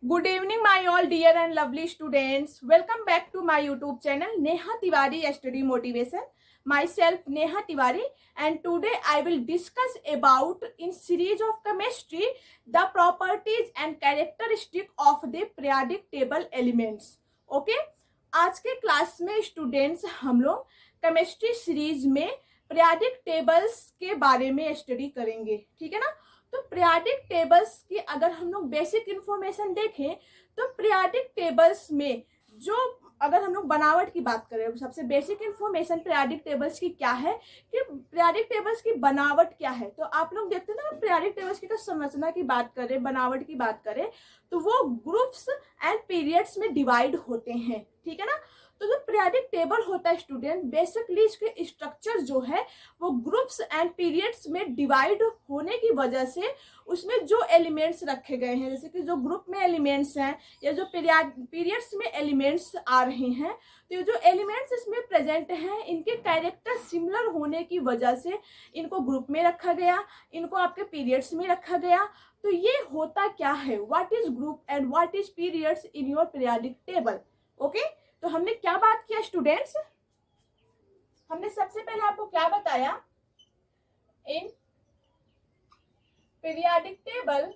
Good evening, my all dear and lovely students. Welcome back to my YouTube channel, Neha Tiwari Study Motivation. Myself, Neha Tiwari, and today I will discuss about in series of chemistry the properties and characteristic of the periodic table elements. Okay? आज के class में students हम लोग chemistry series में periodic tables के बारे में study करेंगे, ठीक है ना। तो पीरियोडिक टेबल्स की अगर हम लोग बेसिक इंफॉर्मेशन देखें तो पीरियोडिक टेबल्स में जो अगर हम लोग बनावट की बात करें, सबसे बेसिक इंफॉर्मेशन पीरियोडिक टेबल्स की क्या है कि पीरियोडिक टेबल्स की बनावट क्या है। तो आप लोग देखते हैं ना, पीरियोडिक टेबल्स की तो संरचना की बात करें, बनावट की बात करें तो वो ग्रुप्स एंड पीरियड्स में डिवाइड होते हैं, ठीक है ना। तो जो पीरियोडिक टेबल होता है स्टूडेंट, बेसिकली इसके स्ट्रक्चर जो है वो ग्रुप्स एंड पीरियड्स में डिवाइड होने की वजह से उसमें जो एलिमेंट्स रखे गए हैं, जैसे कि जो ग्रुप में एलिमेंट्स हैं या जो पीरियड्स में एलिमेंट्स आ रहे हैं, तो ये जो एलिमेंट्स इसमें प्रेजेंट हैं इनके कैरेक्टर सिमिलर होने की वजह से इनको ग्रुप में रखा गया, इनको आपके पीरियड्स में रखा गया। तो ये होता क्या है, what is group and what is periods in your periodic table. Okay, तो हमने क्या बात किया स्टूडेंट्स, हमने सबसे पहले आपको क्या बताया, in periodic table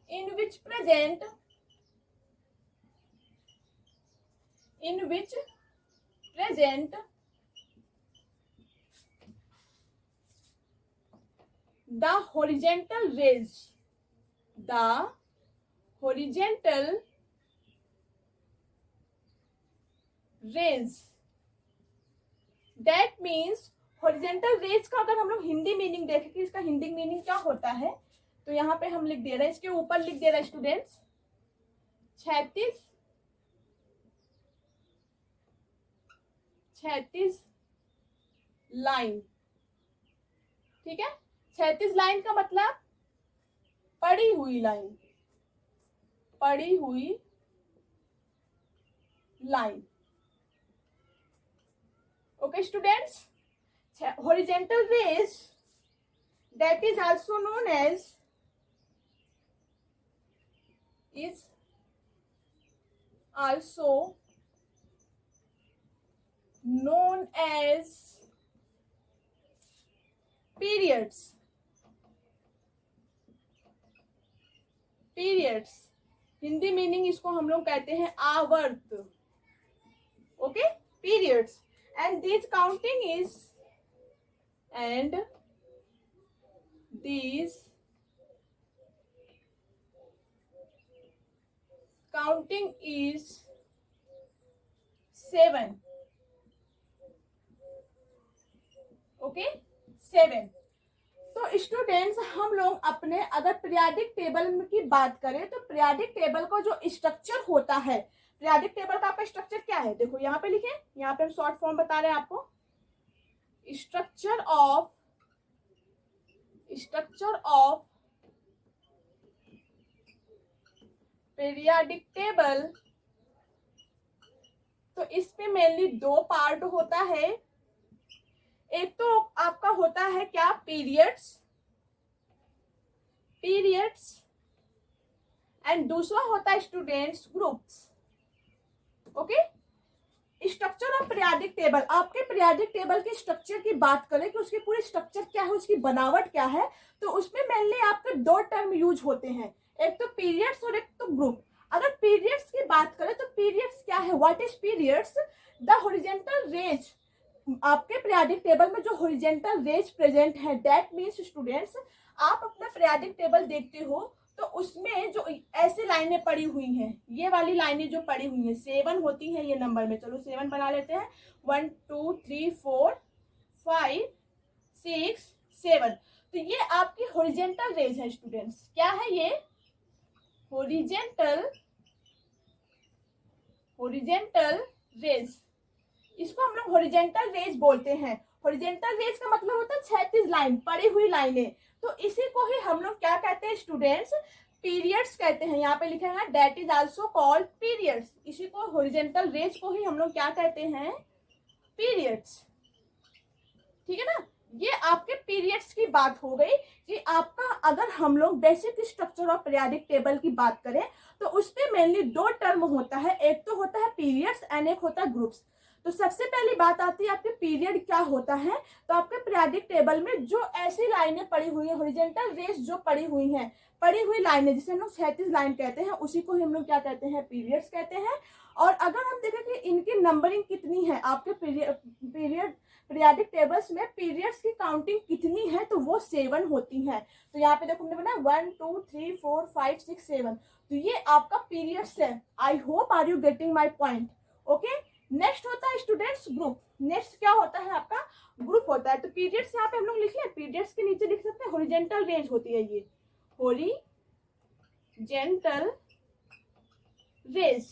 in which present the horizontal rays, that means horizontal rays का अगर हम लोग हिंदी मीनिंग देखें कि इसका हिंदी मीनिंग क्या होता है, तो यहाँ पे हम लिख दे रहे हैं, इसके ऊपर लिख दे रहे हैं स्टूडेंट्स 36 लाइन, ठीक है। 36 लाइन का मतलब पड़ी हुई line. Okay students, horizontal rays that is also known as periods। Hindi meaning इसको हम लोग कहते हैं आवर्त। Okay, periods, and these counting is 7। Okay, 7। तो स्टूडेंट्स हम लोग अपने अगर पीरियोडिक टेबल की बात करें तो पीरियोडिक टेबल का जो स्ट्रक्चर होता है, पीरियोडिक टेबल का आपका स्ट्रक्चर क्या है, देखो यहाँ पे लिखे, यहाँ पे हम शॉर्ट फॉर्म बता रहे हैं आपको, स्ट्रक्चर ऑफ पीरियोडिक टेबल। तो इसमें मेनली दो पार्ट होता है, एक तो आपका होता है क्या, पीरियड्स एंड दूसरा होता है students groups. Okay, structure of periodic table, आपके पीरियोडिक टेबल के स्ट्रक्चर की बात करें कि उसकी पूरी स्ट्रक्चर क्या है, उसकी बनावट क्या है, तो उसमें मेनली आपके दो टर्म यूज होते हैं, एक तो पीरियड्स और एक तो ग्रुप। अगर पीरियड्स की बात करें तो पीरियड्स क्या है, what is periods, the horizontal rays, आपके पीरियोडिक टेबल में जो हॉरिजॉन्टल रेज प्रेजेंट है, दैट मीन्स स्टूडेंट्स आप अपना पीरियोडिक टेबल देखते हो तो उसमें जो ऐसे लाइनें पड़ी हुई हैं, ये वाली लाइनें जो पड़ी हुई हैं 7 होती हैं ये नंबर में, चलो 7 बना लेते हैं, 1 2 3 4 5 6 7। तो ये आपकी हॉरिजॉन्टल रेज है स्टूडेंट्स, क्या है ये, हॉरिजॉन्टल रेज, इसको हम लोग हॉरिजॉन्टल रेज बोलते हैं। हॉरिजॉन्टल रेज का मतलब होता है 36 लाइन, पड़ी हुई लाइनें, तो इसी को ही हम लोग क्या कहते हैं स्टूडेंट्स, पीरियड्स कहते हैं। यहाँ पे लिखा है that is also called periods, इसी को हॉरिजॉन्टल रेज को ही हम लोग क्या कहते हैं, पीरियड्स, ठीक है ना। ये आपके पीरियड्स की बात हो गई कि आपका अगर हम लोग basic structure of periodic table की बात करें तो उसमें मेनली दो टर्म होता है, एक तो होता है पीरियड्स एंड एक होता है ग्रुप्स। तो सबसे पहली बात आती है आपके पीरियड क्या होता है। तो आपके पीरियाडिक टेबल में जो ऐसी लाइनें पड़ी हुई है, हॉरिजॉन्टल रेस जो पड़ी हुई हैं, पड़ी हुई लाइनें जिसे हम लोग क्षैतिज लाइन कहते हैं, उसी को हम लोग क्या कहते हैं, पीरियड्स कहते हैं। और अगर हम देखें कि इनकी नंबरिंग कितनी है आपके पीरियाडिक टेबल्स में, पीरियड्स की काउंटिंग कितनी है, तो वो 7 होती है। तो यहाँ पे देखो हमने बनाया 1 2 3 4 5 6 7, तो ये आपका पीरियड्स है। I hope are you getting my point. Okay, next होता है स्टूडेंट्स ग्रुप। नेक्स्ट क्या होता है आपका, ग्रुप होता है। तो पीरियड्स यहाँ पे हम लोग लिख लें, पीरियड्स के नीचे लिख सकते हैं हॉरिजॉन्टल रेंज होती है ये, horizontal range.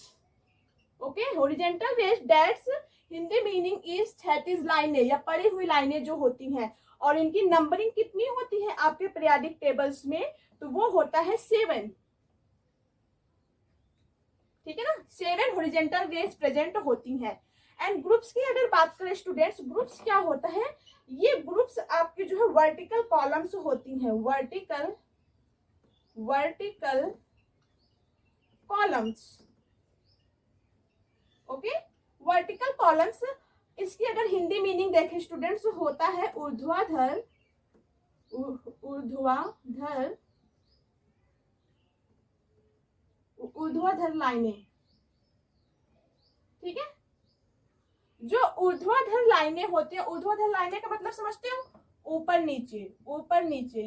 Okay, horizontal range that's Hindi meaning is क्षैतिज लाइनें या पड़ी हुई लाइनें जो होती हैं, और इनकी नंबरिंग कितनी होती है आपके पीरियाडिक टेबल्स में, तो वो होता है 7। ठीक है ना, 7 हॉरिजॉन्टल रेंज प्रेजेंट होती हैं। एंड ग्रुप्स की अगर बात करें स्टूडेंट्स, ग्रुप्स क्या होता है, ये ग्रुप्स आपके जो है वर्टिकल कॉलम्स होती हैं, vertical columns. Okay, vertical columns, इसकी अगर हिंदी मीनिंग देखें स्टूडेंट्स, होता है ऊर्ध्वाधर लाइनें। ठीक है, जो ऊर्ध्वाधर लाइनें होती है, ऊर्ध्वाधर लाइनें का मतलब समझते हो, ऊपर नीचे ऊपर नीचे,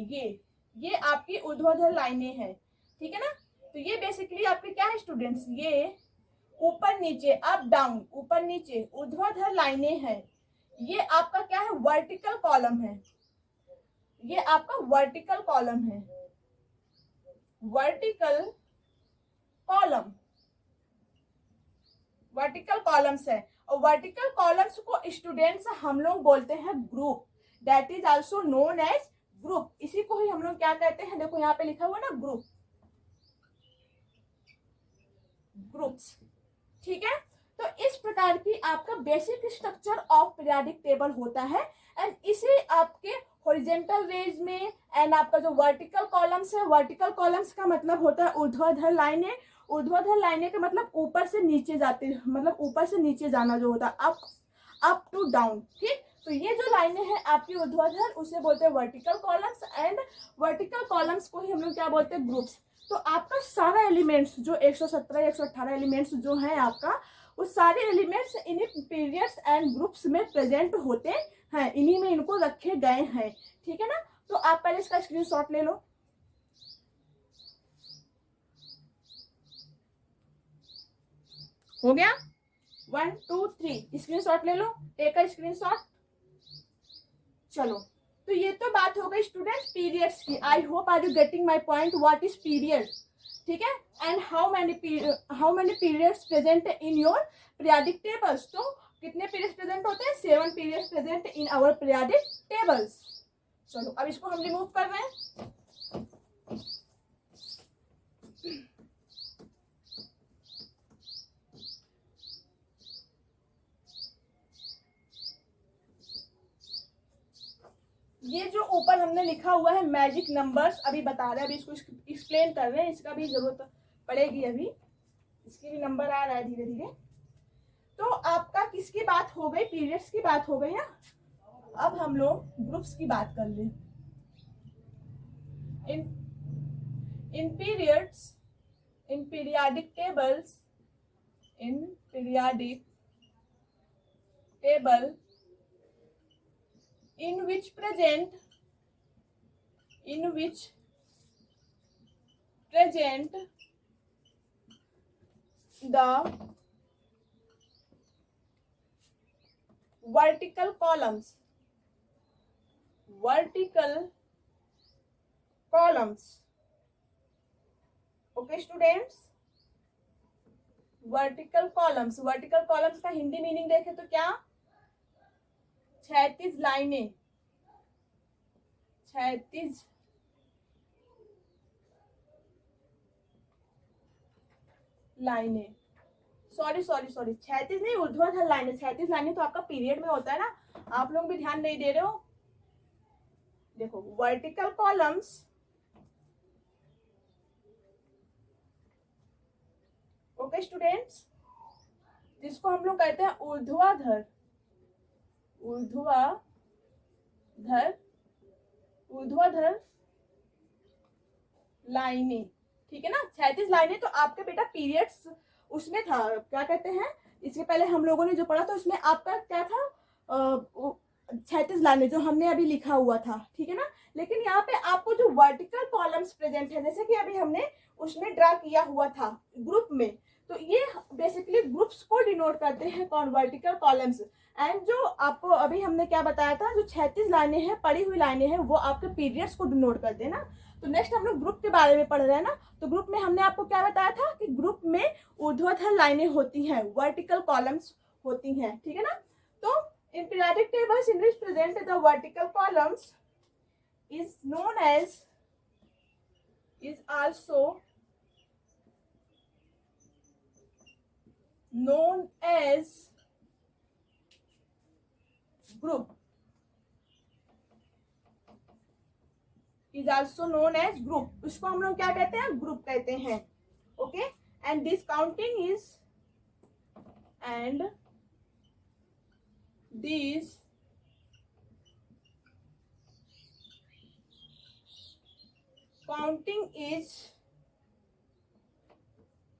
ये आपकी ऊर्ध्वाधर लाइनें हैं। ठीक है ना, तो ये बेसिकली आपके क्या है स्टूडेंट्स, ये ऊपर नीचे, अप डाउन, ऊपर नीचे ऊर्ध्वाधर लाइनें हैं। ये आपका क्या है, वर्टिकल कॉलम है। ये आपका वर्टिकल कॉलम है, वर्टिकल कॉलम्स है। और वर्टिकल कॉलम्स को स्टूडेंट्स हम लोग बोलते हैं group, that is also known age group. इसी को ही हम लोग क्या कहते हैं, देखो यहाँ पे लिखा हुआ ना ग्रुप, ग्रुप्स। ठीक है, तो इस प्रकार की आपका basic structure of periodic table होता है। एंड इसे आपके हॉरिजॉन्टल रेंज में, एंड आपका जो वर्टिकल कॉलम्स है, वर्टिकल कॉलम्स का मतलब होता है ऊर्ध्वाधर लाइनें। ऊर्ध्वाधर लाइनें का मतलब ऊपर से नीचे जाते, मतलब ऊपर से नीचे जाना जो होता है, अप टू डाउन। ठीक, तो ये जो लाइनें हैं आपकी ऊर्ध्वाधर, उसे बोलते हैं vertical columns. And vertical columns को ही हम लोग क्या बोलते हैं, ग्रुप्स। तो आपका सारा एलिमेंट्स जो 117 118 एलिमेंट्स जो है आपका, वो सारे एलिमेंट्स इन्हीं पीरियड्स एंड ग्रुप्स में प्रेजेंट होते हैं, इन्हीं में इनको रखे गए हैं। ठीक है ना, तो आप पहले इसका स्क्रीनशॉट ले लो। हो गया, 1 2 3 स्क्रीनशॉट ले लो, टेक अ स्क्रीनशॉट। चलो, तो ये तो बात हो गई स्टूडेंट्स पीरियड्स की। I hope are you getting my point, what is period. ठीक है, and how many periods present in your periodic tables. तो कितने पीरियड्स प्रेजेंट होते हैं, 7 periods present in our periodic tables. चलो, अब इसको हम रिमूव कर रहे हैं। ये जो ऊपर हमने लिखा हुआ है मैजिक नंबर्स, अभी बता रहे हैं, अभी इसको एक्सप्लेन कर रहे हैं, इसका भी जरूरत पड़ेगी, अभी इसके भी नंबर आ रहा है धीरे धीरे। तो आपका किसकी बात हो गई, पीरियड्स की बात हो गई है। अब हम लोग ग्रुप्स की बात कर ले। In periods, in periodic tables, in periodic table in which present the vertical columns, okay students, vertical columns का हिंदी मीनिंग देखें तो क्या, क्षैतिज लाइनें, क्षैतिज लाइनें, सॉरी क्षैतिज नहीं, ऊर्ध्वाधर लाइनें। क्षैतिज लाइनें तो आपका पीरियड में होता है ना, आप लोग भी ध्यान नहीं दे रहे हो। देखो वर्टिकल कॉलम्स ओके स्टूडेंट्स, जिसको हम लोग कहते हैं ऊर्ध्वाधर, ऊर्ध्वाधर, ऊर्ध्वाधर लाइनें, ठीक है ना, 36 लाइनें। तो आपके बेटा पीरियड्स उसमें था, क्या कहते हैं, इसके पहले हम लोगों ने जो पढ़ा था उसमें आपका क्या था, 36 लाइनें जो हमने अभी लिखा हुआ था, ठीक है ना। लेकिन यहाँ पे आपको जो वर्टिकल कॉलम्स प्रेजेंट है, जैसे कि अभी हमने उसमें ड्रा किया हुआ था ग्रुप में, तो ये बेसिकली ग्रुप्स को डिनोट करते हैं कौन, वर्टिकल कॉलम्स। एंड जो आपको अभी हमने क्या बताया था, जो 36 लाइनें हैं, पढ़ी हुई लाइनें हैं, वो आपके पीरियड्स को डिनोट करते हैं ना। तो नेक्स्ट हम लोग ग्रुप के बारे में पढ़ रहे हैं ना। तो ग्रुप में हमने आपको क्या बताया था कि ग्रुप में ऊर्ध्वाधर लाइनें होती हैं, वर्टिकल कॉलम्स होती हैं, ठीक है ना। तो in periodic tables in which present the vertical columns is known as, is also known as group, is also known as group, उसको हम लोग क्या कहते हैं, ग्रुप कहते हैं, okay. And this counting is, and these counting is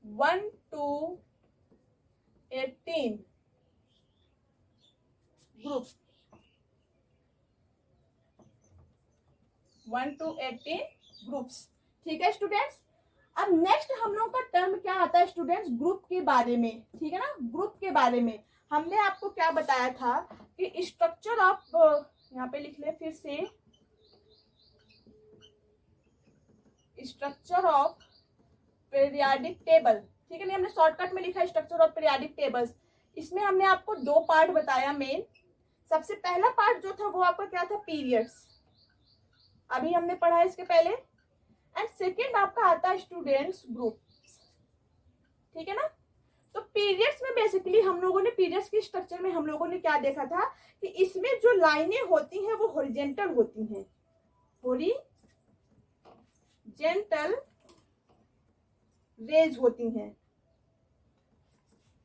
1 to 18 group, 1 to 18 groups, ठीक है स्टूडेंट्स। अब नेक्स्ट हम लोग का टर्म क्या आता है स्टूडेंट्स, ग्रुप के बारे में, ठीक है ना। ग्रुप के बारे में हमने आपको क्या बताया था कि स्ट्रक्चर ऑफ, यहाँ पे लिख ले फिर से, स्ट्रक्चर ऑफ पीरियोडिक टेबल, ठीक है ना, हमने शॉर्टकट में लिखा है स्ट्रक्चर ऑफ पीरियोडिक टेबल्स। इसमें हमने आपको 2 पार्ट बताया मेन। सबसे पहला पार्ट जो था वो आपका क्या था, पीरियड्स, अभी हमने पढ़ा है इसके पहले। एंड सेकेंड आपका आता है स्टूडेंट्स ग्रुप, ठीक है ना। तो पीरियड्स में बेसिकली हम लोगों ने, पीरियड्स की स्ट्रक्चर में हम लोगों ने क्या देखा था कि इसमें जो लाइनें होती हैं वो हॉरिजेंटल होती हैं, हॉरिजेंटल रेज होती हैं,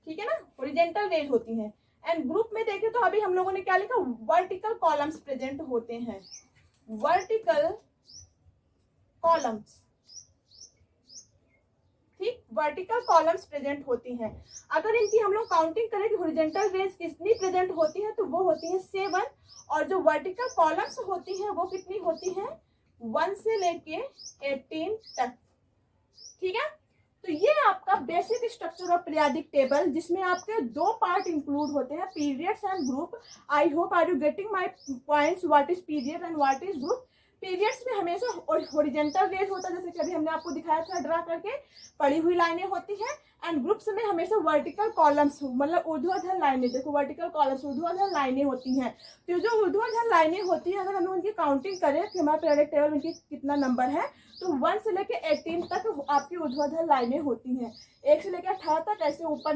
ठीक है ना, हॉरिजेंटल रेज होती हैं। एंड ग्रुप में देखें तो अभी हम लोगों ने क्या लिखा, वर्टिकल कॉलम्स प्रेजेंट होते हैं, वर्टिकल कॉलम्स, ठीक, वर्टिकल कॉलम्स प्रेजेंट होती हैं। अगर इनकी हम लोग काउंटिंग करें कि हॉरिजेंटल रेज कितनी प्रेजेंट होती है, तो वो होती है 7, और जो वर्टिकल कॉलम्स होती हैं वो कितनी होती हैं, 1 से लेके 18 तक, ठीक है। तो ये आपका basic structure of periodic table, जिसमें आपके 2 पार्ट इंक्लूड होते हैं, periods and group. I hope are you getting my points, what is period and what is group. Periods में हमेशा हॉरिजेंटल रेज होता है, जैसे कि अभी हमने आपको दिखाया था ड्रा करके, पड़ी हुई लाइनें होती हैं। एंड ग्रुप्स में हमेशा वर्टिकल कॉलम्स, मतलब ऊर्ध्वाधर लाइनें, देखो वर्टिकल कॉलम्स, ऊर्ध्वाधर लाइनें होती हैं। तो जो ऊर्ध्वाधर लाइनें होती हैं, अगर हम उनकी काउंटिंग करें कि हमारे पीरियोडिक टेबल में कितना नंबर है, तो 1 से लेके 18 तक आपकी ऊर्ध्वाधर लाइनें होती हैं। 1 से लेकर 18 तक ऐसे ऊपर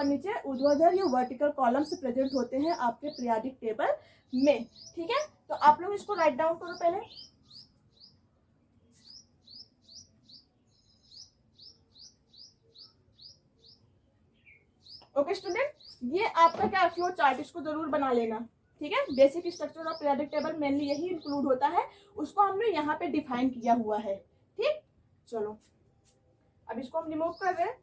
नीचे ऊर्ध्वाधर या वर्टिकल कॉलम्स प्रेजेंट होते हैं आपके पीरियोडिक टेबल में, ठीक है। तो आप लोग इसको राइट डाउन करो पहले। ओके स्टूडेंट, ये आपका क्या फ्लो चार्ट, इसको जरूर बना लेना, ठीक है। Basic structure of periodic table mainly यही इंक्लूड होता है, उसको हमने यहाँ पे डिफाइन किया हुआ है, ठीक। चलो अब इसको हम रिमूव कर रहे हैं।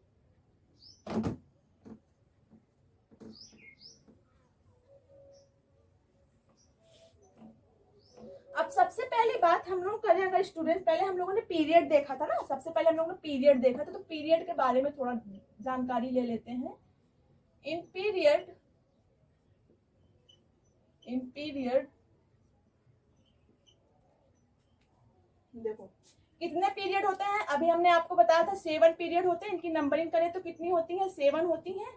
अब सबसे पहली बात हम लोग करें, अगर स्टूडेंट, पहले हम लोगों ने पीरियड देखा था ना, सबसे पहले हम लोगों ने पीरियड देखा था, तो पीरियड के बारे में थोड़ा जानकारी ले लेते हैं। इन पीरियड देखो कितने पीरियड होते हैं, अभी हमने आपको बताया था 7 पीरियड होते हैं। इनकी नंबरिंग करें तो कितनी होती है, 7 होती है,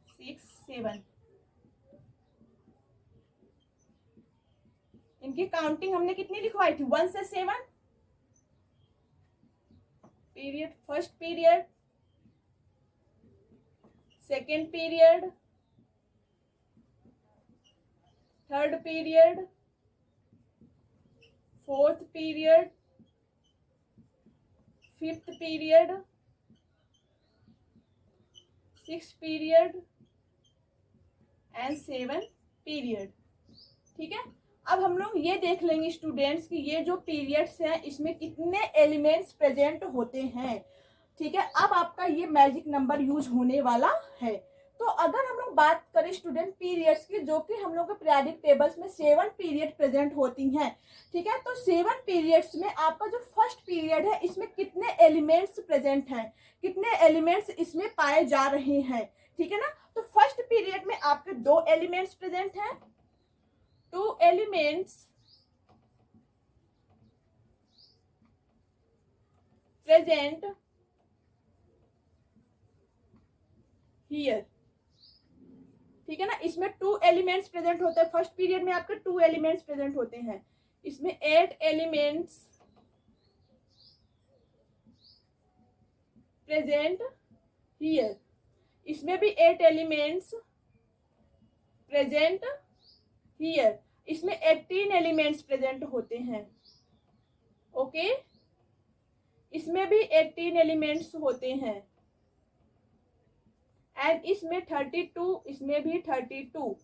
6 7। इनकी काउंटिंग हमने कितनी लिखवाई थी, 1 से 7 period. First period, second period, third period, fourth period, fifth period, six period and seven period. ठीक है, अब हम लोग ये देख लेंगे स्टूडेंट्स कि ये जो पीरियड्स हैं इसमें कितने एलिमेंट्स प्रेजेंट होते हैं। ठीक है, अब आपका ये मैजिक नंबर यूज होने वाला है। तो अगर हम लोग बात करें स्टूडेंट पीरियड्स की, जो कि हम लोग के पीरियडिक टेबल्स में 7 पीरियड प्रेजेंट होती हैं। ठीक है, तो 7 पीरियड्स में आपका जो फर्स्ट पीरियड है इसमें कितने एलिमेंट्स प्रेजेंट हैं, कितने एलिमेंट्स इसमें पाए जा रहे हैं। ठीक है ना, तो फर्स्ट पीरियड में आपके 2 एलिमेंट्स प्रेजेंट हैं, 2 एलिमेंट्स प्रेजेंट हियर। ठीक है ना, इसमें 2 एलिमेंट्स प्रेजेंट होते हैं। फर्स्ट पीरियड में आपके 2 एलिमेंट्स प्रेजेंट होते हैं। इसमें 8 एलिमेंट्स प्रेजेंट हियर। इसमें भी 8 एलिमेंट्स प्रेजेंट हियर। इसमें 18 एलिमेंट्स प्रेजेंट होते हैं। ओके, इसमें भी 18 एलिमेंट्स होते हैं एंड इसमें 32, इसमें भी 32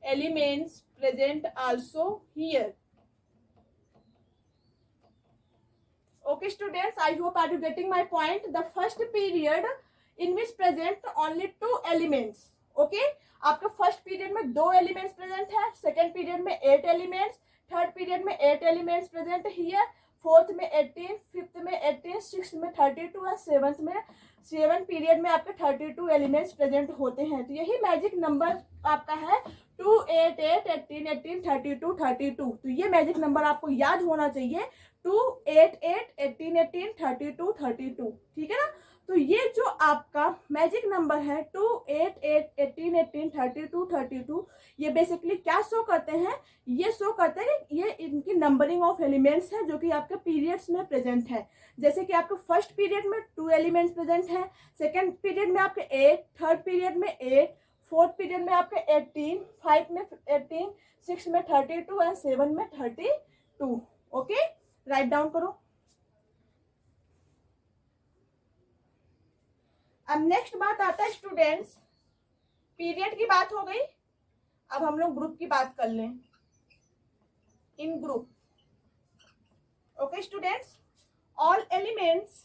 elements present also here. Okay students, I hope are you getting my point. The first period in which present only 2 elements. Okay, आपका फर्स्ट पीरियड में 2 एलिमेंट्स प्रेजेंट है, सेकेंड पीरियड में 8 एलिमेंट्स, थर्ड पीरियड में 8 elements present here, fourth में 18, fifth में 18, sixth में 32 है, seventh में 7 पीरियड में आपके 32 एलिमेंट्स प्रेजेंट होते हैं। तो यही मैजिक नंबर आपका है 2, 8, 8, 18, 18, 32, 32। तो ये मैजिक नंबर आपको याद होना चाहिए, 2, 8, 8, 18, 18, 32, 32। ठीक है ना, तो ये जो आपका मैजिक नंबर है 2, 8, 8, 18, 18, 32, 32, ये बेसिकली क्या शो करते हैं, ये शो करते हैं कि ये इनकी नंबरिंग ऑफ एलिमेंट्स है जो कि आपके पीरियड्स में प्रेजेंट है। जैसे कि आपके फर्स्ट पीरियड में 2 एलिमेंट्स प्रेजेंट है, सेकेंड पीरियड में आपके 8, थर्ड पीरियड में 8, फोर्थ पीरियड में आपके 18, 5 में 18, 6 में 32 एंड 7 में 32। ओके, राइट डाउन करो। अब नेक्स्ट बात आता है स्टूडेंट्स, पीरियड की बात हो गई, अब हम लोग ग्रुप की बात कर लें। In group, okay students, all elements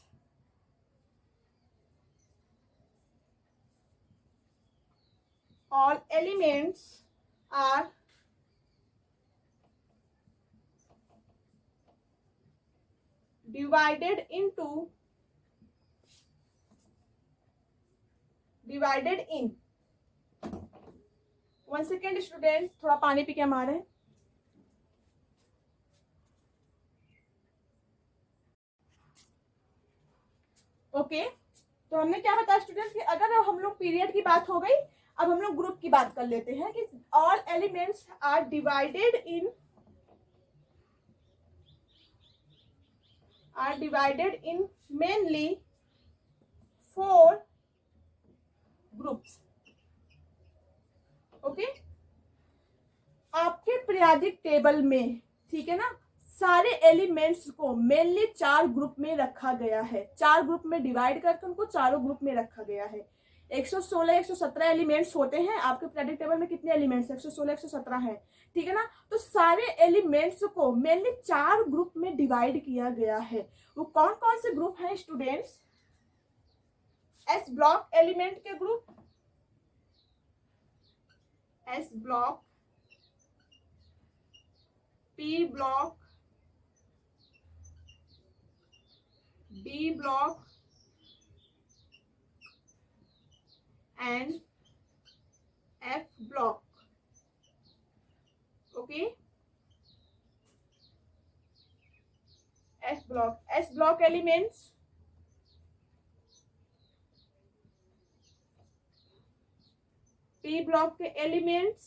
are divided in 1 second student, थोड़ा पानी पी के हम आ रहे हैं। ओके, तो हमने क्या बताया स्टूडेंट्स कि अगर हम लोग पीरियड की बात हो गई, अब हम लोग ग्रुप की बात कर लेते हैं कि all elements are divided in mainly 4 groups. Okay, आपके पीरियडिक टेबल में, ठीक है ना, सारे एलिमेंट्स को मेनली 4 ग्रुप में रखा गया है, 4 ग्रुप में डिवाइड करके उनको चारों ग्रुप में रखा गया है। 116, 117 एलिमेंट्स होते हैं आपके पीरियडिक टेबल में। कितने एलिमेंट्स? 116, 117 है। ठीक है ना, तो सारे एलिमेंट्स को मेनली 4 ग्रुप में डिवाइड किया गया है। वो कौन कौन से ग्रुप हैं स्टूडेंट्स? एस ब्लॉक एलिमेंट के group, S block, P block, D block and F block. Okay, S block elements P block के एलिमेंट्स,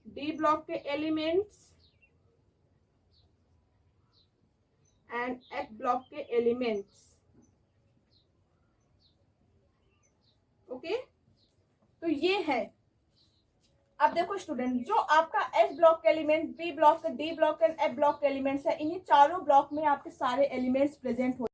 डी ब्लॉक के एलिमेंट्स एंड एफ ब्लॉक के एलिमेंट्स। ओके, तो ये है। अब देखो स्टूडेंट, जो आपका एस ब्लॉक के एलिमेंट, बी ब्लॉक के, D block and F block के एलिमेंट्स है, इन्हीं चारों ब्लॉक में आपके सारे एलिमेंट्स प्रेजेंट हो।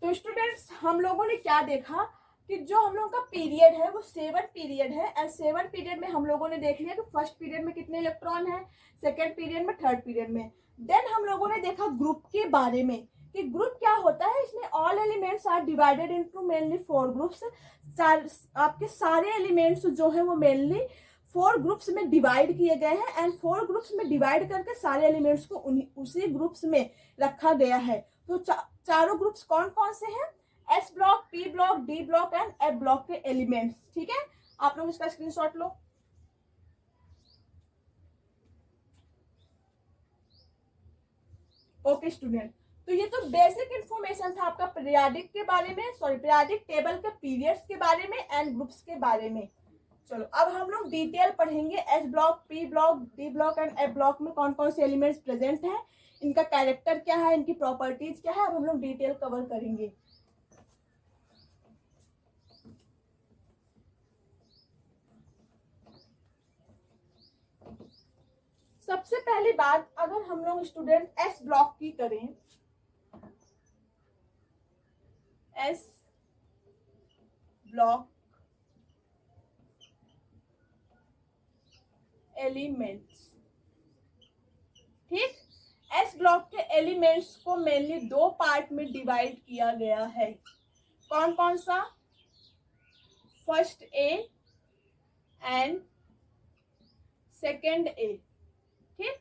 तो स्टूडेंट्स, हम लोगों ने क्या देखा कि जो हम लोगों का पीरियड है वो 7 पीरियड है। एंड 7 पीरियड में हम लोगों ने देख लिया कि फर्स्ट पीरियड में कितने इलेक्ट्रॉन है, सेकेंड पीरियड में, थर्ड पीरियड में। देन हम लोगों ने देखा ग्रुप के बारे में कि ग्रुप क्या होता है। इसमें all elements are divided into mainly 4 groups. आपके सारे एलिमेंट्स जो है वो मेनली 4 ग्रुप्स में डिवाइड किए गए हैं। एंड 4 ग्रुप्स में डिवाइड करके सारे एलिमेंट्स को उसी ग्रुप्स में रखा गया है। तो चारों ग्रुप्स कौन कौन से हैं? S block, P block, D block and F block के एलिमेंट्स। ठीक है, आप लोग इसका स्क्रीनशॉट लो। ओके स्टूडेंट, तो ये तो बेसिक इंफॉर्मेशन था आपका पीरियाडिक के बारे में, पीरियाडिक टेबल के पीरियड्स के बारे में एंड ग्रुप्स के बारे में। चलो अब हम लोग डिटेल पढ़ेंगे S block, P block, D block and F block में कौन कौन से एलिमेंट्स प्रेजेंट हैं, इनका कैरेक्टर क्या है, इनकी प्रॉपर्टीज क्या है। अब हम लोग डिटेल कवर करेंगे। सबसे पहली बात, अगर हम लोग स्टूडेंट एस ब्लॉक की करें, एस ब्लॉक एलिमेंट्स, ठीक, एस ब्लॉक के एलिमेंट्स को मेनली 2 पार्ट में डिवाइड किया गया है। कौन कौन सा? First A and second A. ठीक,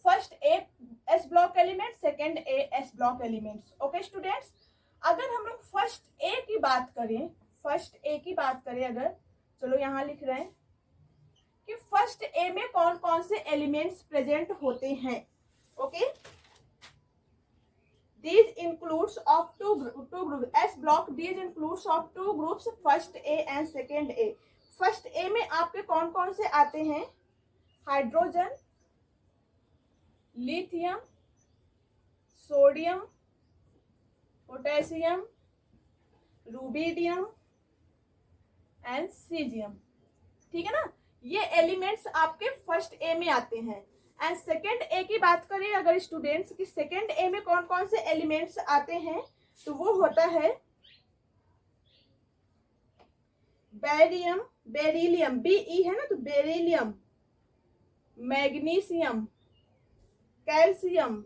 first A S block element, second A S block elements. Okay students, अगर हम लोग फर्स्ट ए की बात करें, अगर, चलो यहां लिख रहे हैं कि फर्स्ट ए में कौन कौन से एलिमेंट्स प्रेजेंट होते हैं। Okay, these includes of two groups, S block these includes of 2 groups, first A and second A। First A में आपके कौन कौन से आते हैं? Hydrogen, lithium, sodium, potassium, rubidium and caesium. ठीक है ना, ये एलिमेंट्स आपके फर्स्ट ए में आते हैं। एंड सेकेंड ए की बात करें अगर स्टूडेंट्स की, सेकेंड ए में कौन कौन से एलिमेंट्स आते हैं, तो वो होता है बेरियम, बेरिलियम, बीई है ना, तो beryllium, magnesium, calcium,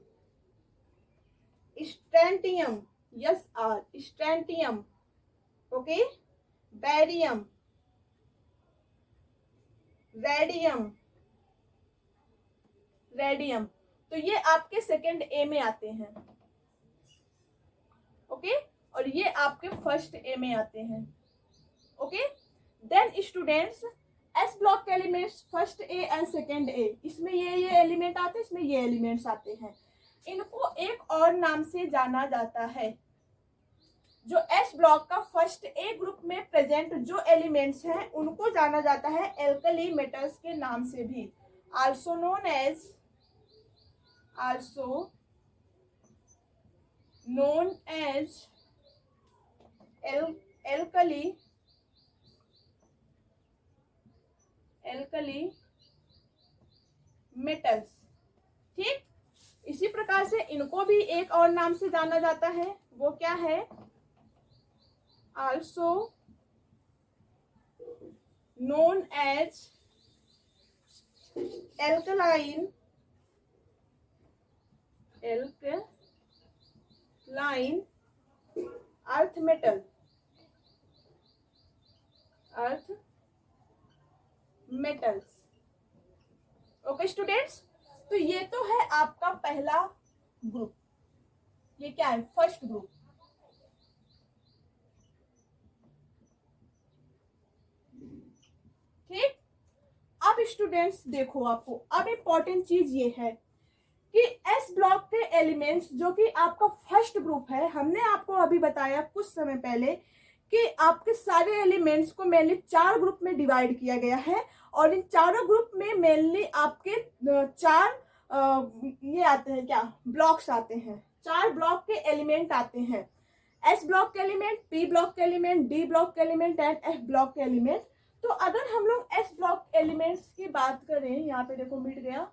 strontium, yes R strontium, okay, barium, radium, radium. तो ये आपके सेकेंड ए में आते हैं। ओके, और ये आपके फर्स्ट ए में आते हैं। Okay, then students, S block के elements first A and second A, इसमें ये एलिमेंट आते हैं, इसमें ये एलिमेंट्स आते हैं। इनको एक और नाम से जाना जाता है। जो एस ब्लॉक का फर्स्ट ए ग्रुप में प्रेजेंट जो एलिमेंट्स हैं उनको जाना जाता है एल्कली मेटल्स के नाम से भी, also known as alkali metals. ठीक, इसी प्रकार से इनको भी एक और नाम से जाना जाता है, वो क्या है? Also known as alkaline earth metals. Okay students, तो ये तो है आपका पहला ग्रुप। ये क्या है? First group. ठीक, अब स्टूडेंट्स देखो, आपको अब इम्पोर्टेंट चीज ये है कि एस ब्लॉक के एलिमेंट्स जो कि आपका फर्स्ट ग्रुप है, हमने आपको अभी बताया कुछ समय पहले कि आपके सारे एलिमेंट्स को मेनली 4 ग्रुप में डिवाइड किया गया है। और इन चारों ग्रुप में मेनली आपके 4 ये आते हैं, क्या ब्लॉक्स आते हैं, 4 ब्लॉक के एलिमेंट आते हैं। एस ब्लॉक के एलिमेंट, पी ब्लॉक के एलिमेंट, डी ब्लॉक के एलिमेंट एंड एफ ब्लॉक के एलिमेंट। तो अगर हम लोग एस ब्लॉक एलिमेंट्स की बात करें, यहाँ पे देखो मिट गया,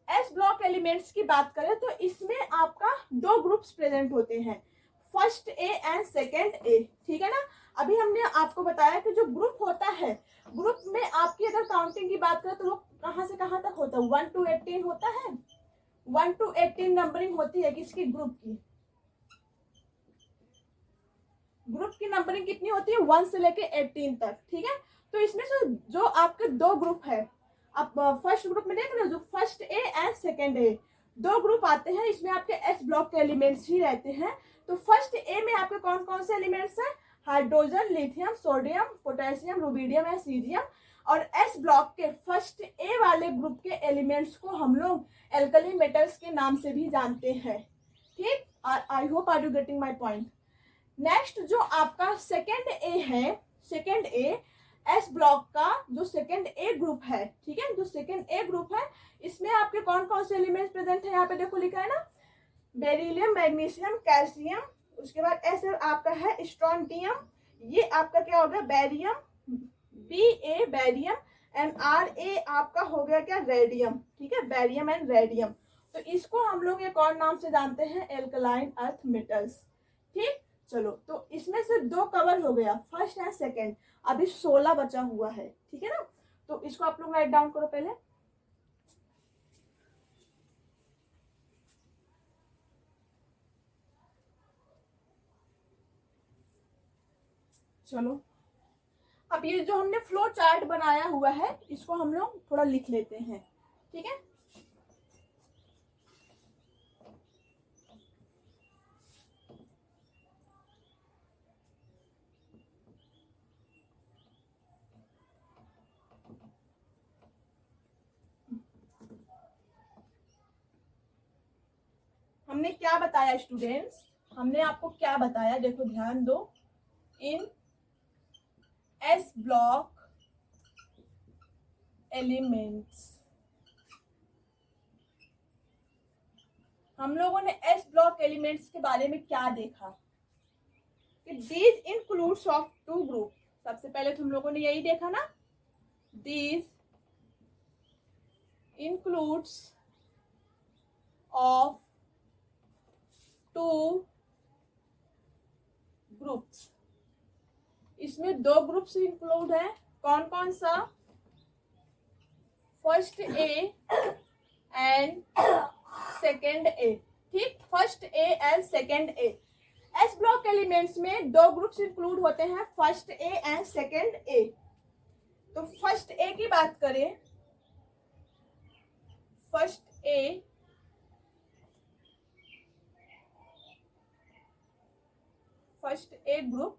एस ब्लॉक एलिमेंट्स की बात करें तो इसमें आपका दो ग्रुप्स प्रेजेंट होते हैं, first A and second A, ठीक है ना। अभी हमने आपको बताया कि जो ग्रुप होता है, ग्रुप में आपकी अगर काउंटिंग की बात करें तो वो कहाँ से कहाँ तक होता है, 1 to 18 होता है। 1 to 18 नंबरिंग होती है किसकी, ग्रुप की। ग्रुप की नंबरिंग कितनी होती है, 1 से लेके 18 तक, ठीक है। तो इसमें से जो आपके दो ग्रुप है, आप फर्स्ट ग्रुप में देख रहे हो, जो फर्स्ट ए एंड सेकेंड ए, दो ग्रुप आते हैं, इसमें आपके एस ब्लॉक के एलिमेंट्स ही रहते हैं। तो फर्स्ट ए में आपके कौन कौन से एलिमेंट्स हैं, hydrogen, lithium, sodium, potassium, rubidium and caesium. और एस ब्लॉक के फर्स्ट ए वाले ग्रुप के एलिमेंट्स को हम लोग एल्कली मेटल्स के नाम से भी जानते हैं, ठीक। I hope are you getting my point. Next जो आपका सेकेंड ए है, सेकेंड ए एस ब्लॉक का जो सेकेंड ए ग्रुप है, ठीक है, जो सेकेंड ए ग्रुप है, इसमें आपके कौन कौन से एलिमेंट्स प्रेजेंट है, यहाँ पे देखो लिखा है ना, बेरिलियम, मैग्नीशियम, कैल्शियम। उसके बाद एस आपका है स्ट्रोंटियम, ये आपका क्या हो गया, barium, B A barium, and R A आपका हो गया क्या, रेडियम, ठीक है, बैरियम एंड रेडियम। तो इसको हम लोग एक और नाम से जानते हैं, एल्कलाइन अर्थ मेटल्स, ठीक। चलो, तो इसमें से दो कवर हो गया, फर्स्ट एंड सेकेंड, अभी 16 बचा हुआ है, ठीक है ना। तो इसको आप लोग राइट डाउन करो पहले। चलो, अब ये जो हमने फ्लो चार्ट बनाया हुआ है, इसको हम लोग थोड़ा लिख लेते हैं, ठीक है। हमने क्या बताया स्टूडेंट्स, हमने आपको क्या बताया, देखो ध्यान दो। इन एस ब्लॉक एलिमेंट्स, हम लोगों ने एस ब्लॉक एलिमेंट्स के बारे में क्या देखा कि these includes of two group. सबसे पहले तो हम लोगों ने यही देखा ना, these includes of two groups. इसमें दो ग्रुप्स इंक्लूड है, कौन कौन सा, first A and second A, ठीक, first A and second A. S block elements में दो ग्रुप्स इंक्लूड होते हैं, first A and second A. तो फर्स्ट ए की बात करें, first A group,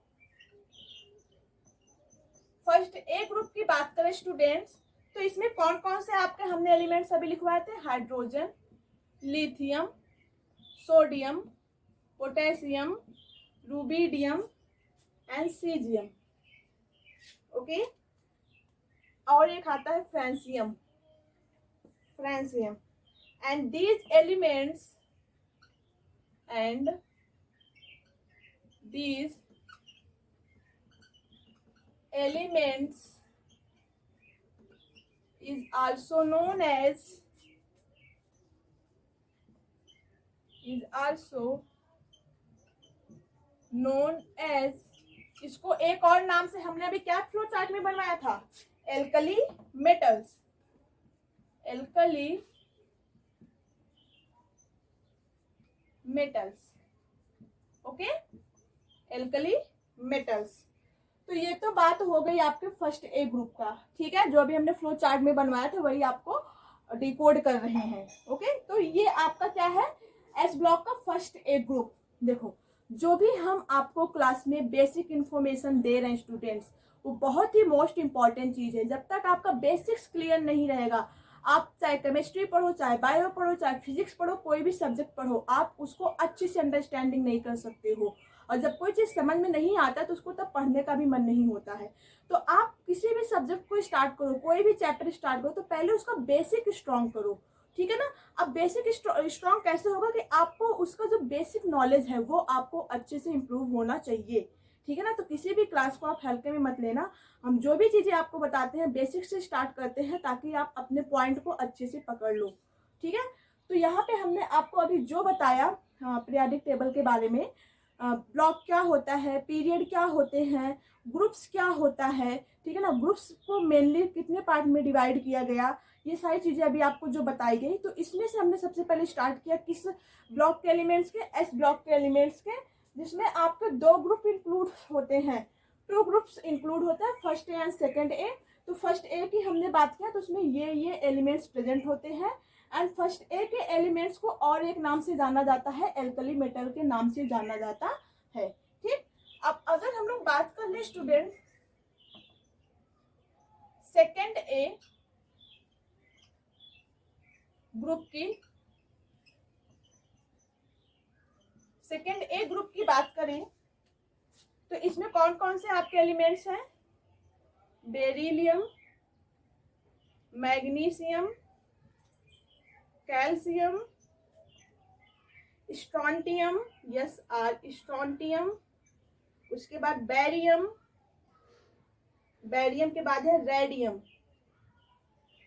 first A group की बात करें स्टूडेंट्स, तो इसमें कौन कौन से आपके हमने एलिमेंट्स अभी लिखवाए थे, hydrogen, lithium, sodium, potassium, rubidium and caesium, okay. और एक आता है francium, and these elements is also known as इसको एक और नाम से हमने अभी क्या फ्लो चार्ट में बनवाया था, alkali metals, okay, alkali metals. तो ये तो बात हो गई आपके फर्स्ट ए ग्रुप का, ठीक है, जो अभी हमने फ्लो चार्ट में बनवाया था वही आपको डिकोड कर रहे हैं, ओके। तो ये आपका क्या है, एस ब्लॉक का फर्स्ट ए ग्रुप। देखो, जो भी हम आपको क्लास में बेसिक इंफॉर्मेशन दे रहे हैं स्टूडेंट्स, वो बहुत ही मोस्ट इंपॉर्टेंट चीज है। जब तक आपका बेसिक्स क्लियर नहीं रहेगा, आप चाहे केमिस्ट्री पढ़ो, चाहे बायो पढ़ो, चाहे फिजिक्स पढ़ो, कोई भी सब्जेक्ट पढ़ो, आप उसको अच्छे से अंडरस्टैंडिंग नहीं कर सकते हो। और जब कोई चीज़ समझ में नहीं आता तो उसको तब पढ़ने का भी मन नहीं होता है। तो आप किसी भी सब्जेक्ट को स्टार्ट करो, कोई भी चैप्टर स्टार्ट करो, तो पहले उसका बेसिक स्ट्रॉन्ग करो, ठीक है ना। अब बेसिक स्ट्रॉन्ग कैसे होगा कि आपको उसका जो बेसिक नॉलेज है वो आपको अच्छे से इम्प्रूव होना चाहिए, ठीक है ना। तो किसी भी क्लास को आप हल्के में मत लेना। हम जो भी चीज़ें आपको बताते हैं बेसिक से स्टार्ट करते हैं ताकि आप अपने पॉइंट को अच्छे से पकड़ लो, ठीक है। तो यहाँ पे हमने आपको अभी जो बताया पीरियाडिक टेबल के बारे में, ब्लॉक क्या होता है, पीरियड क्या होते हैं, ग्रुप्स क्या होता है, ठीक है ना, ग्रुप्स को मेनली कितने पार्ट में डिवाइड किया गया, ये सारी चीज़ें अभी आपको जो बताई गई। तो इसमें से हमने सबसे पहले स्टार्ट किया किस ब्लॉक के एलिमेंट्स के, एस ब्लॉक के एलिमेंट्स के, जिसमें आपके दो ग्रुप इंक्लूड होते हैं, टू ग्रुप्स इंक्लूड होते हैं, first A and second A. तो फर्स्ट ए की हमने बात किया तो उसमें ये एलिमेंट्स प्रेजेंट होते हैं। एंड फर्स्ट ए के एलिमेंट्स को और एक नाम से जाना जाता है, एल्कली मेटल के नाम से जाना जाता है, ठीक। अब अगर हम लोग बात कर ले स्टूडेंट सेकेंड ए ग्रुप की, सेकेंड ए ग्रुप की बात करें तो इसमें कौन कौन से आपके एलिमेंट्स हैं, beryllium, magnesium, calcium, strontium, yes are strontium, उसके बाद बैरियम, बैरियम के बाद है रेडियम,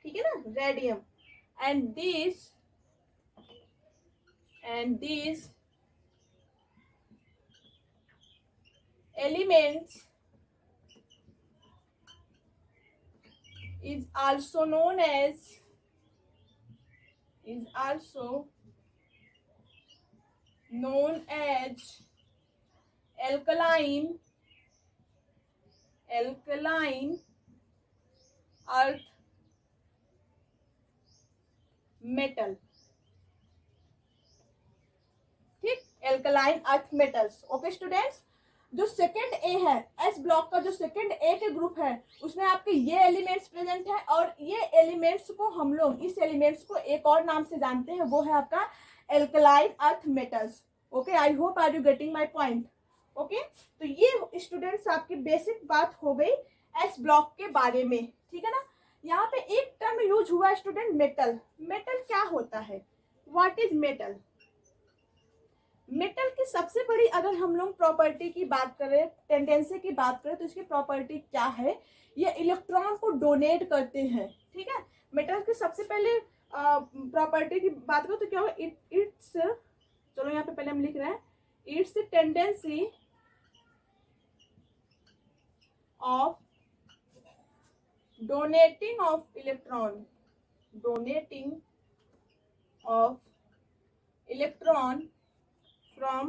ठीक है ना, radium. And these elements is also known as alkaline earth metal, ठीक, alkaline earth metals. Okay students, जो सेकेंड ए है, एस ब्लॉक का जो सेकेंड ए के ग्रुप है उसमें आपके ये एलिमेंट्स प्रेजेंट है, और ये एलिमेंट्स को हम लोग इस एलिमेंट्स को एक और नाम से जानते हैं, वो है आपका alkaline earth metals. Okay, I hope are you getting my point. Okay, तो ये स्टूडेंट्स आपकी बेसिक बात हो गई एस ब्लॉक के बारे में, ठीक है ना। यहाँ पे एक टर्म यूज हुआ स्टूडेंट, मेटल। मेटल क्या होता है, व्हाट इज मेटल? मेटल की सबसे बड़ी अगर हम लोग प्रॉपर्टी की बात करें, टेंडेंसी की बात करें, तो इसकी प्रॉपर्टी क्या है, ये इलेक्ट्रॉन को डोनेट करते हैं, ठीक है। मेटल की सबसे पहले प्रॉपर्टी की बात करें तो क्या होगा, इट्स, चलो यहाँ पे पहले हम लिख रहे हैं, it's tendency of donating of electron from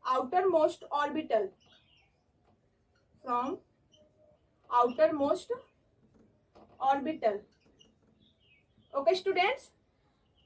outermost orbital okay students,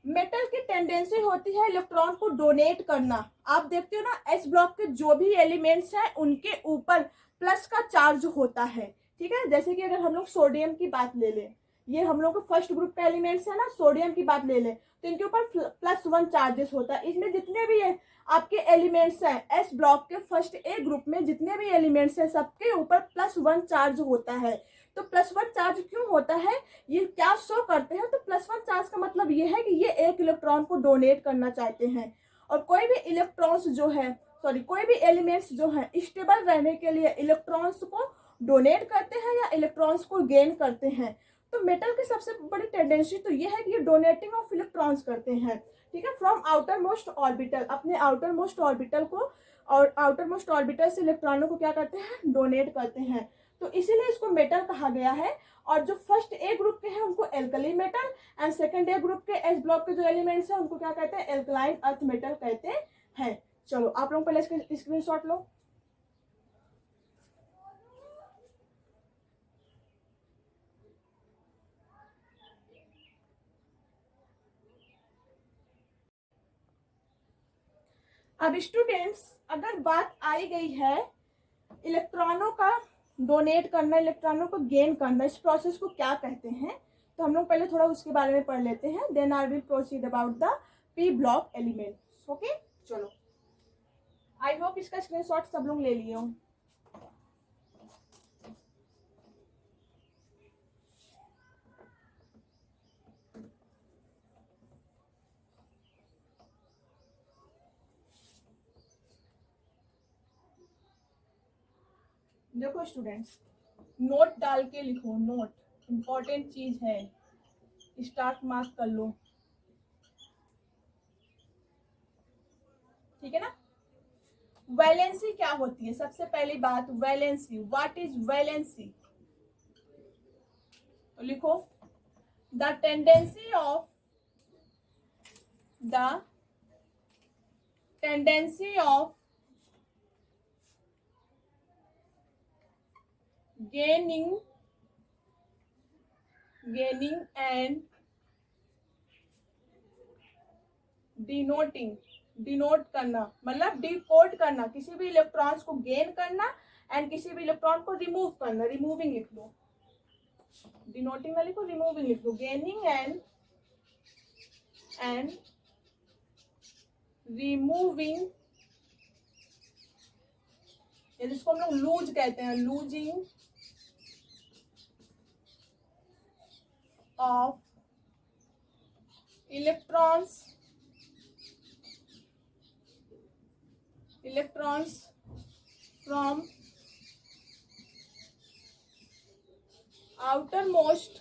metal की टेंडेंसी होती है इलेक्ट्रॉन को डोनेट करना। आप देखते हो ना एस ब्लॉक के जो भी एलिमेंट्स हैं उनके ऊपर प्लस का चार्ज होता है, ठीक है। जैसे कि अगर हम लोग सोडियम की बात ले लें, ये हम लोग का फर्स्ट ग्रुप का एलिमेंट्स है ना, सोडियम की बात ले लें तो इनके ऊपर +1 चार्जेस होता है। इसमें जितने भी आपके एलिमेंट्स हैं एस ब्लॉक के फर्स्ट ए ग्रुप में, जितने भी एलिमेंट्स हैं सबके ऊपर +1 चार्ज होता है। तो +1 चार्ज क्यों होता है, ये क्या शो करते हैं, तो +1 चार्ज का मतलब ये है कि ये एक इलेक्ट्रॉन को डोनेट करना चाहते हैं। और कोई भी इलेक्ट्रॉन्स जो है, कोई भी एलिमेंट्स जो है स्टेबल रहने के लिए इलेक्ट्रॉन्स को डोनेट करते हैं या इलेक्ट्रॉन्स को गेन करते हैं। तो मेटल की सबसे बड़ी टेंडेंसी तो ये है कि ये डोनेटिंग ऑफ इलेक्ट्रॉन्स करते हैं, ठीक है, फ्रॉम आउटर मोस्ट ऑर्बिटल, अपने आउटर मोस्ट ऑर्बिटल को, और आउटर मोस्ट ऑर्बिटल से इलेक्ट्रॉनों को क्या करते हैं, डोनेट करते हैं। तो इसीलिए इसको मेटल कहा गया है। और जो फर्स्ट ए ग्रुप के हैं उनको alkali metal, and second A group के एस ब्लॉक के जो एलिमेंट्स हैं उनको क्या कहते हैं, एल्कलाइन अर्थ मेटल कहते हैं। चलो आप लोग पहले इसका स्क्रीनशॉट लो। अब स्टूडेंट्स, अगर बात आई गई है इलेक्ट्रॉनों का डोनेट करना, इलेक्ट्रॉनों को गेन करना, इस प्रोसेस को क्या कहते हैं, तो हम लोग पहले थोड़ा उसके बारे में पढ़ लेते हैं, then I will proceed about the P block elements. Okay, चलो आई होप इसका स्क्रीनशॉट सब लोग ले लिए हो। देखो स्टूडेंट्स, नोट डाल के लिखो, नोट इम्पोर्टेंट चीज है, स्टार्ट मार्क कर लो, ठीक है ना। वैलेंसी क्या होती है? सबसे पहली बात वैलेंसी, व्हाट इज वैलेंसी? तो लिखो, the tendency of gaining and denote करना, मतलब डिकोड करना, किसी भी इलेक्ट्रॉन्स को गेन करना एंड किसी भी इलेक्ट्रॉन को रिमूव करना, रिमूविंग लिख लो, डिनोटिंग ना लिखो, रिमूविंग लिख लो, गेनिंग एंड रिमूविंग, जिसको हम लोग लूज कहते हैं, losing of electrons from outermost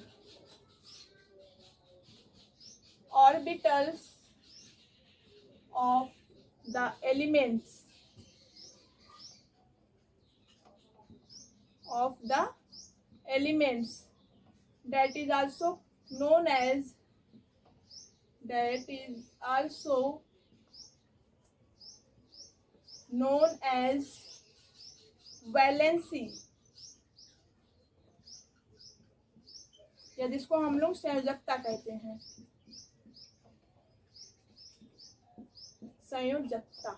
orbitals of the elements that is also known as valency, या जिसको हम लोग संयोजकता कहते हैं, संयोजकता,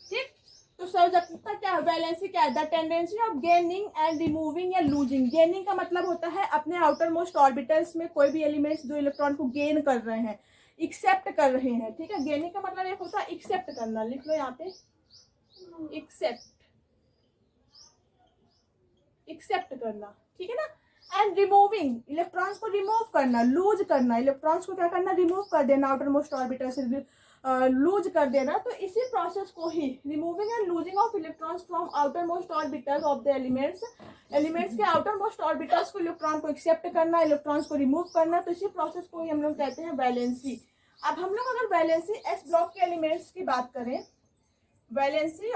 ठीक। तो संयोजकता क्या है? वैलेंसी क्या है? The tendency of gaining and removing या लूजिंग। गेनिंग का मतलब होता है अपने आउटर मोस्ट ऑर्बिटल्स में कोई भी एलिमेंट्स जो इलेक्ट्रॉन को गेन कर रहे हैं, एक्सेप्ट कर रहे हैं, ठीक है। गेनिंग का मतलब एक होता है एक्सेप्ट करना, लिख लो यहाँ पे, एक्सेप्ट करना, ठीक है ना। एंड रिमूविंग, इलेक्ट्रॉन्स को रिमूव करना, लूज करना, इलेक्ट्रॉन्स को क्या करना? रिमूव कर देना, आउटर मोस्ट ऑर्बिटल से लूज कर देना। तो इसी प्रोसेस को ही removing and losing of electrons from outermost orbitals of the elements के आउटर मोस्ट ऑर्बिटल्स को, इलेक्ट्रॉन को एक्सेप्ट करना, इलेक्ट्रॉन्स को रिमूव करना, तो इसी प्रोसेस को ही हम लोग कहते हैं वैलेंसी। अब हम लोग अगर वैलेंसी एस ब्लॉक के एलिमेंट्स की बात करें, valency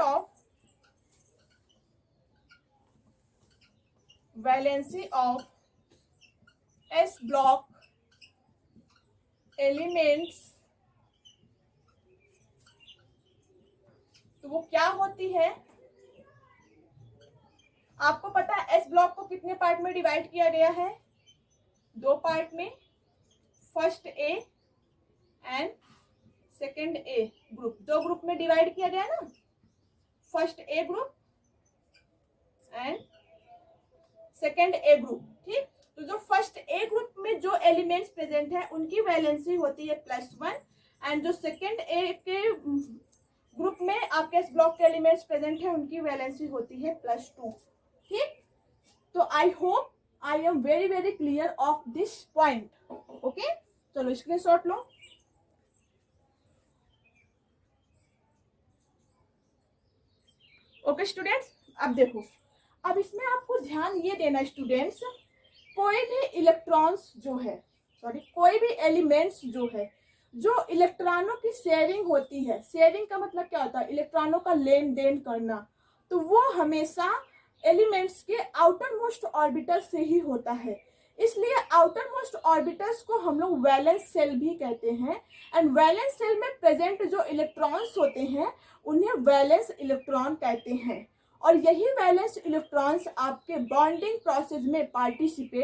of S block elements, तो वो क्या होती है? आपको पता है एस ब्लॉक को कितने पार्ट में डिवाइड किया गया है? 2 पार्ट में, first A and second A group, 2 group में डिवाइड किया गया ना, first A group and second A group, ठीक। तो जो फर्स्ट ए ग्रुप में जो एलिमेंट्स प्रेजेंट है उनकी वैलेंसी होती है +1 एंड जो सेकेंड ए के ग्रुप में आपके इस ब्लॉक के एलिमेंट्स प्रेजेंट है उनकी वैलेंसी होती है +2, ठीक। तो I hope I am very very clear of this point, okay. चलो स्क्रीनशॉट लो। ओके स्टूडेंट्स, अब देखो, अब इसमें आपको ध्यान ये देना स्टूडेंट्स, कोई भी इलेक्ट्रॉन्स जो है, कोई भी एलिमेंट्स जो है, जो इलेक्ट्रॉनों की शेयरिंग होती है, शेयरिंग का मतलब क्या होता है? इलेक्ट्रॉनों का लेन देन करना, तो वो हमेशा एलिमेंट्स के आउटर मोस्ट ऑर्बिटल से ही होता है। इसलिए आउटर मोस्ट ऑर्बिटल्स को हम लोग वैलेंस सेल भी कहते हैं एंड वैलेंस सेल में प्रेजेंट जो इलेक्ट्रॉन्स होते हैं उन्हें वैलेंस इलेक्ट्रॉन कहते हैं। और यही वैलेंस इलेक्ट्रॉन्स आपके बॉन्डिंग प्रोसेस में पार्टिसिपेट